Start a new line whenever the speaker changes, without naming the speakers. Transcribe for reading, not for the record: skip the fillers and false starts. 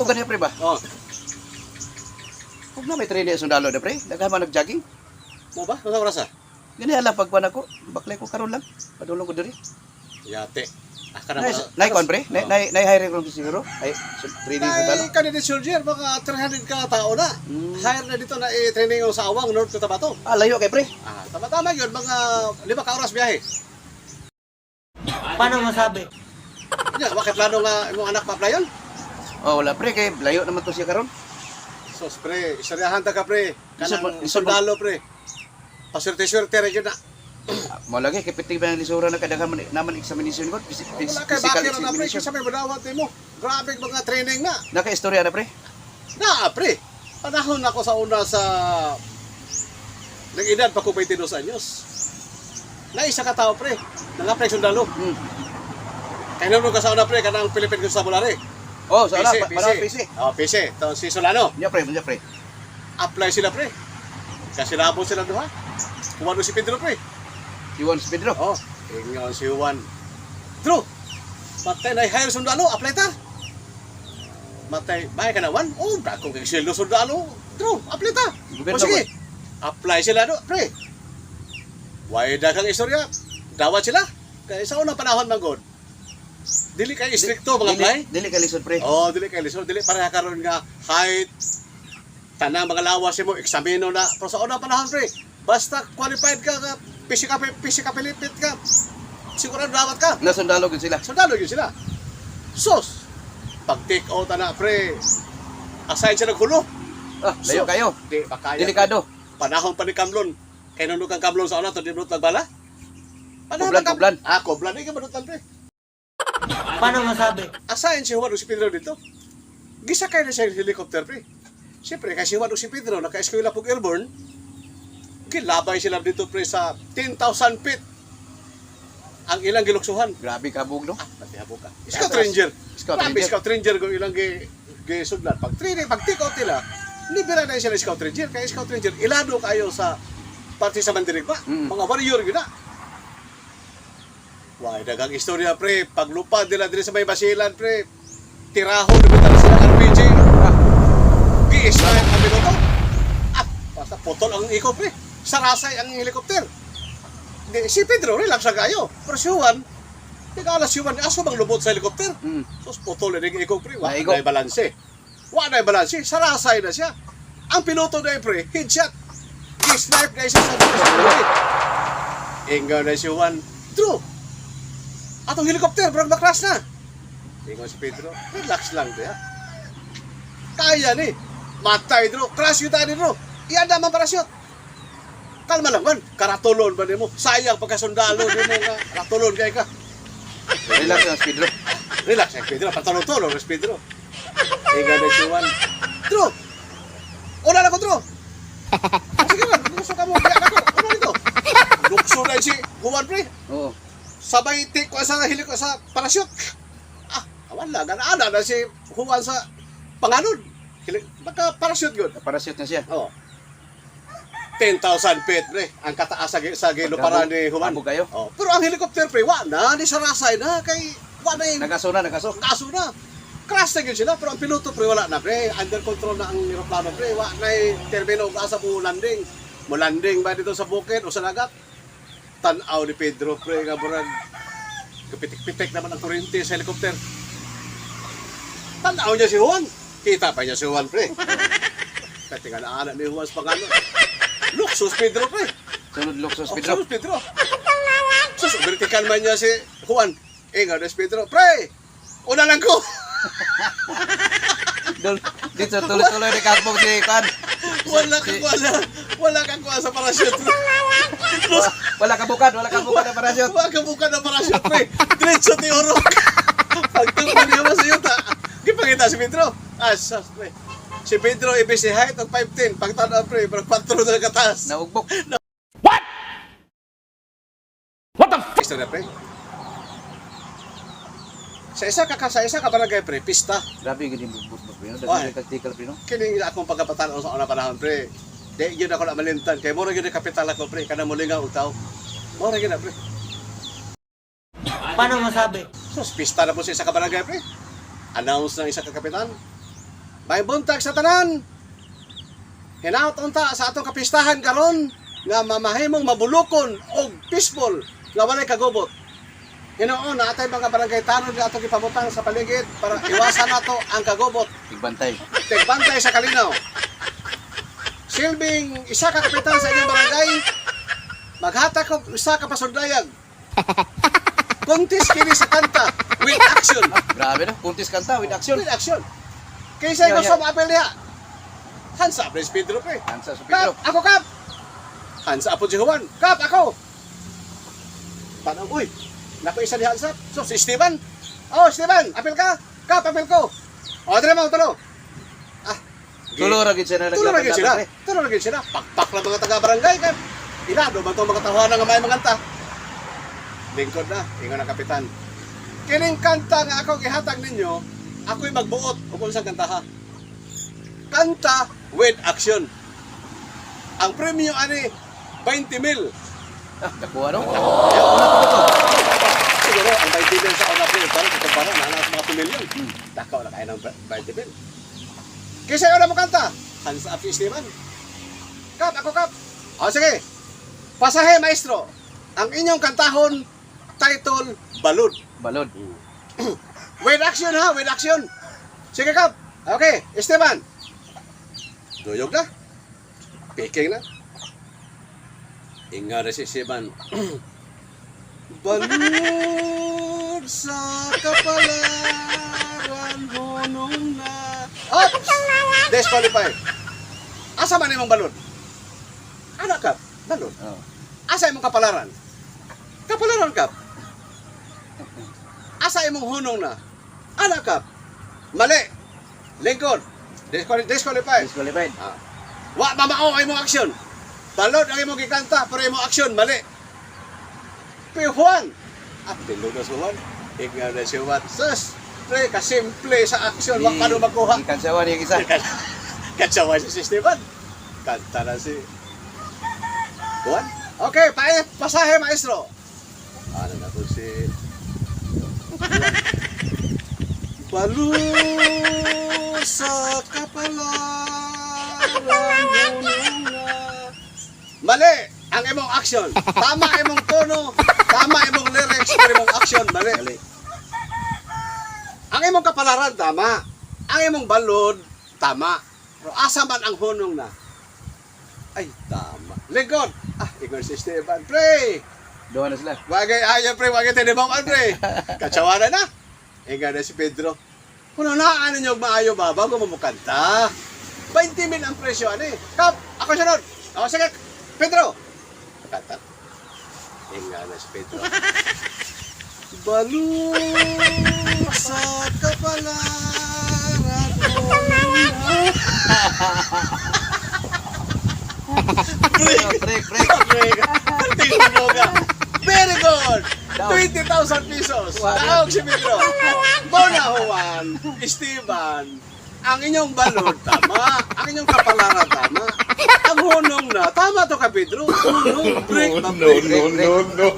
O ganyan pre ba?
Oh,
Huwag na may training ang sundalo na pre. Naghaman nag-jogging.
mo ba? Ano oras ah?
Ganyan lang pagkuhan ako. Baklay ko karon lang. Padulong ko diri.
Yate. Aka na
Naikuan pre? Nai-hire ko siguro? Ay, training sundalo.
Ay, kanina soldier, mga 300 ka tao na. Hire na dito na i-training sa Awang, North Cotabato.
Ah, layo kay pre.
Tama-tama yun, mga 5 ka oras biyahe.
Paano masabi?
Yan, bakit plano nga imong anak pa-applyan?
Oh, wala pre kay layo naman to siya karon.
Sos, pre, istoryahan ta ka, pre. Kanang
Isod-
sundalo, pre. Paswerte-swerte rin yun na.
Mo lagi kay pitig ba ang lisura na kadaghan naman examination ko.
Wala kay
Physical
bakit na, pre,
examination.
kasi may madawat mo. Grabe mga training na.
Naka-istorya na pre.
Na, pre. Panahon ako sa una sa nag-edad pa ko 22 anyos. Na isa ka tao, pre. Nang-apply sundalo. Kaya nung ka sa una, pre, kanang Philippine Constabulary.
Oh, sa ala
PC,
para PC.
Oh, PC. Ito si Solano.
Nya pre, nya pre.
Apply sila, pre. Kasi labot sila doon, ha? Kumano si Pedro, pre.
Iwan si Pedro.
Oh, ingon si Juan. True. Matay na hire sundalo, apply ta. Matay, bahay ka na, Juan? Oh, dako kay sildo sundalo. True, apply ta. O
Gobyerno,
sige, apply sila do, pre. Way daghang istorya. Dawat sila. Kaya sa unang panahon man god. Dili kay istrikto mga apply.
Dili ka lisod pre.
Oh, dili kay lisod, dili para karon nga height tanang mga lawas mo eksamino na. Pero sa unang panahon, pre, basta qualified ka, physical pilipit ka, sigurado dapat ka.
Nasundalo gud sila.
Sundalo yun sila. Sos, pag take out na, pre, assign siya ng hulo.
Ah, layo kayo.
Di, makaya.
Delikado.
Panahon pa ni Kamlon. Kaya nung kang Kamlon sa una, to di nung nagbala.
Kublan.
Kublan. Di ka manutan, pre.
Paano masabi?
Assign si Juan o si Pedro dito. Gisakay na siya yung helicopter, pre. Siyempre, kasi si Juan o si Pedro, naka-eskwela pong airborne, kilabay sila dito, pre, sa 10,000 feet. Ang ilang giluksuhan.
Grabe kabog no.
Natihabo ka. Scout Ranger.
Scout
Grabe,
Ranger.
Scout Ranger kung ilang gisudlan. Pag training, pag take out nila, libera na sila Scout Ranger. Kaya Scout Ranger, ilado kayo sa parte sa Mandirigma. Mga warrior yun na. Why, dagang istorya, pre. Paglupad nila din sa may basilan, pre. Tiraho, nabitan sila ng RPG. Gi-snipe ang minuto. Basta potol ang ikaw, pre. Sarasay ang helicopter. Si Pedro, relax na kayo. Pero si Juan, tigala si Juan, aso bang lubot sa helicopter? So, potol na ikaw, pre. Wala na balanse. Wala na balanse. Sarasay na siya. Ang piloto na pre, headshot. Gi-snipe na siya sa helicopter. Ingaw na si Juan. True. Atong helicopter, brag makras na. Ingon si Pedro, relax lang diya. Kaya ni. Matay dro, crash yun tayo dro. Iyan naman parachute. Kalma lang man, karatulon ba mo? Sayang pagkasundalo din mo nga, karatulon kay ka.
Relax na si Pedro.
Relax si Pedro, patulong-tulong si Pedro. Ingon na si Juan. Dro! Una na ko, Dro! Sige lang, gusto ka mo, biyak ako. Ano ito? Lukso na si Juan, pre.
Oo.
Sabay take ko sa helicopter sa parachute. Wala, ganaana na si Juan sa panganod. Baka parachute yun.
Parachute na siya.
Oh. 10,000 feet, pre. Ang kataas sa giluparan ni Juan.
Kabog kayo.
Oh. Pero ang helicopter, pre, wala. Ni sarasay na. Kay, wala yung
Nagaso na.
kaso na. Crash na yun sila. Pero ang piloto, pre, wala na, pre. Under control na ang aeroplano, pre. Wala na yung termino asa mo landing. Mo landing ba dito sa bukid o sa dagat? Tanaw ni Pedro, pre, nga burag kapitik-pitik naman ang kuryente sa helicopter. Tanaw niya si Juan. Kita pa niya si Juan, pre. Kasi nga naanak ni Juan sa pangano. Luxus Pedro, pre.
Sunod Luxus
Oh,
Pedro.
Luxus Pedro. Sus, vertical man niya si Juan. Nga si Pedro, pre. Una lang ko.
Dito tuloy-tuloy ni kabog si Kan.
Wala kang kuha sa parachute.
Wala kabukad na parachute.
Wala kang buka ng parachute, pre. Diretso ni Orok. Pagtungkol niya mo sa yuta. Gipangita si Pedro. Asas, pre. Si Pedro, ibig si height of 5'10". Pagtanaw, pre, parang 4 na katas.
Naugbok.
What the f***?
Istorya, pre. Sa isa ka barangay, pre, pista.
Grabe gini bugbog pre.
Why?
Daghan taktikal pre no.
Kining akong pagkapataan sa una panahon, pre. Di yun ako na malintan. Kaya mura yun yung kapital ako, pre. Kana muli nga utaw. Mura yun na, pre.
Paano masabi?
So, pista na po sa isa ka barangay, pre. Announce ng isa ka kapitan. May buntag sa tanan. Hinaut unta sa atong kapistahan karon nga mamahimong mabulokon og peaceful nga walay kagubot. Hinoon na atay mga barangay tanod nga atong ipamutang sa paligid para iwasan nato ang kagubot.
Tigbantay.
Tigbantay sa kalinaw. Silbing isa ka kapitan sa inyong barangay, maghatag og isa ka pasundayag. Kuntis kini sa kanta with action.
Grabe na. Kuntis kanta with action.
With action. Kaysa
Yeah,
gusto
yeah.
maapel niya. Hansa, Pres Pedro pre.
Hansa sa
Kap,
Pedro.
ako kap. Hansa apo si Juan. Kap, ako. Paano, uy. Naku isa ni Hansa. So, si Steven. Oh, Steven, apel ka. Kap, apel ko. O, dali mo, tulo. Ah.
Tulo ra gid siya na
Tulo lagi
naglaban
sila.
pre.
Tulo lagi sila. Pakpak lang mga taga-barangay. Kap. Inado man itong mga tahanan nga may manganta. Lingkod na. Ingon na kapitan. Kining kanta nga ako gihatag ninyo, ako'y magbuot o kung saan kantaha. Kanta with action. Ang premium ani 20 mil.
Ah, nakuha no?
Kaya una ko to. Siguro ang 20 mil sa una premium parang ito parang nanas mga 2 million. Takaw na kaya ng 20 mil. Kaysa yun na mo kanta. Hands up si Steven. Kap, ako kap. O sige. Pasahe maestro. Ang inyong kantahon title Balud.
Balod.
With action ha, with action. Sige kap. Okay, Esteban. Duyog na. Peking na. Inga na si Esteban. Balud sa kapalaran honong na. Ops! Disqualify. Asa man imong balud? Anak kap, balud.
Oh.
Asa imong kapalaran? Kapalaran kap. Asa imong hunong na? Anak kap. Mali. Lingkod. Disqualify.
Disqualified.
Ah. Wa mamao ay imong aksyon. Balod ang imong gikanta pero imong aksyon mali. Pero Juan. Ah, tinudos Juan. Inga na si Juan. Sus. Pre, kasimple sa aksyon. Wa pa makuha.
Ikansawa niya isa.
Katsawa si Esteban. Kanta na si Juan. Okay, pasahe maestro. Ano na to si Balud sa kapalaran honong na. Mali ang imong action. Tama imong tono, tama imong lyrics, pero imong action mali.
Mali.
Ang imong kapalaran tama. Ang imong balod tama. Pero asa man ang honong na? Ay, tama. Lingkod. Ah, ingon si Esteban. Pre!
Doon na sila.
Wagay ayaw pre, wagay tinibang pre. Katsawanan na. Inga na si Pedro. Kung ano nyo maayo ba, bago mo kanta. 20 mil ang presyo, ano eh. Kap, ako sunod. O, sige, Pedro. Kanta. Inga na si Pedro. Balud sa kapalaran
Break.
Very good!
Down.
20,000 pesos!
Wow.
Taog si Pedro! Bona Juan, Esteban, ang inyong balod, tama. Ang inyong kapalaran, tama. Ang hunong na, tama to ka Pedro. Hunong, break na break.
No.